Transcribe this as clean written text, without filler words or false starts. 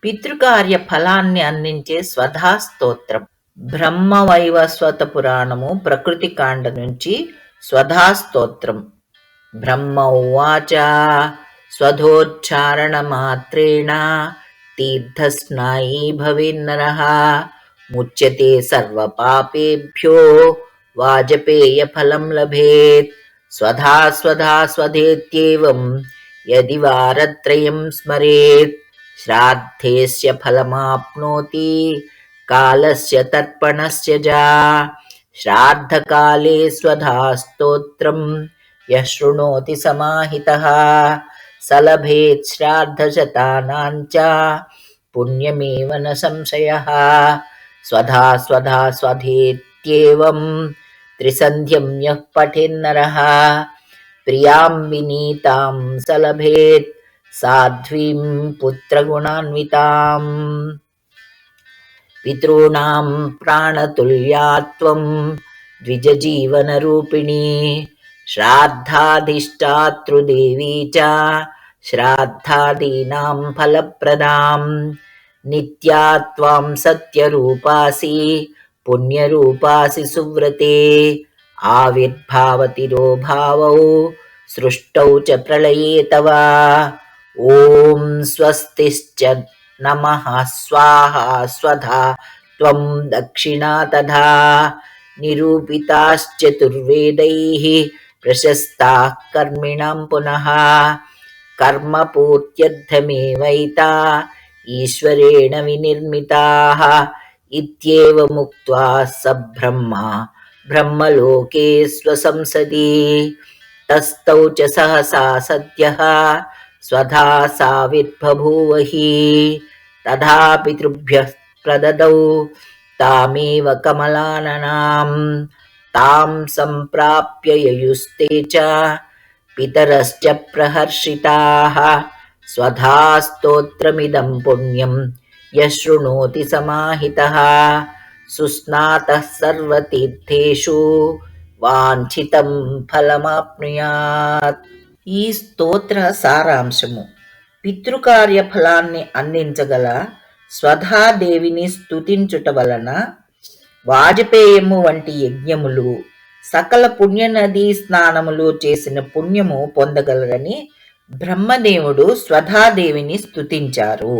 పితృకార్య ఫలాన్ని అందించే స్వధా స్తోత్రం. బ్రహ్మవైవస్వత పురాణము ప్రకృతి కాండ నుంచి స్వధా స్తోత్రం. బ్రహ్మ ఉవాచ స్వధోచ్చారణ మాత్రేణ తీర్థస్నాయీ భవేన్నరః ముచ్యతే సర్వ పాపేభ్యో వాజపేయ ఫలం లభేత్. స్వధా స్వధా స్వధేత్యేవం యది వారత్రయం స్మరేత్ శ్రాద్ధేస్య ఫలమాప్నోతి కాలస్య తర్పణస్య జా. శ్రాద్ధకాలే స్వధా స్తోత్రం యః శృణోతి సమాహితః సలభేత్ శ్రాద్ధశతానాం చ పుణ్యమేవ న సంశయః. స్వధా స్వధా స్వధేత్యేవం త్రిసంధ్యం యః పఠేన్నరః ప్రియాం వినీతాం సలభేత్ సాధ్వీం పుత్రగుణాన్వితాం. పితॄణాం ప్రాణతుల్యాత్వం ద్విజజీవనరూపిణీ శ్రాద్ధాధిష్టాతృదేవీ చ శ్రాద్ధాదీనాం ఫలప్రదాం. నిత్యా త్వాం సత్యరూపాసి పుణ్యరూపాసి సువ్రతే ఆవిర్భావతిరో భావౌ సృష్టౌ చ ప్రళయే తవ. ఓం స్వస్తిశ్చ నమః స్వాహా స్వధా త్వం దక్షిణా తథా నిరూపితాశ్చతుర్వేदैः ప్రశస్తాః కర్మిణాం పునః. కర్మపూర్త్యర్థమేవైతా ఈశ్వరేణ వినిర్మితాః ఇత్యేవముక్త్వా స బ్రహ్మా బ్రహ్మలోకే స్వసంసది. తస్థౌ చ సహసా సద్యః స్వధా సావిర్బభూవహి. తథా పితృభ్యః ప్రదదౌ తామేవ కమలాననాం తాం సంప్రాప్య యయుస్తే చ పితరశ్చ ప్రహర్షితాః. స్వధా స్తోత్రమిదం పుణ్యం యః శృణోతి సమాహితః సుస్నాతః సర్వతీర్థేషు వాంఛితం ఫలమాప్నుయాత్. ఈ స్తోత్ర సారాంశము: పితృకార్య ఫలాన్ని అందించగల స్వధాదేవిని స్తుతించుట వలన వాజపేయము వంటి యజ్ఞములు, సకల పుణ్యనదీ స్నానములు చేసిన పుణ్యము పొందగలరని బ్రహ్మదేవుడు స్వధాదేవిని స్తుతించారు.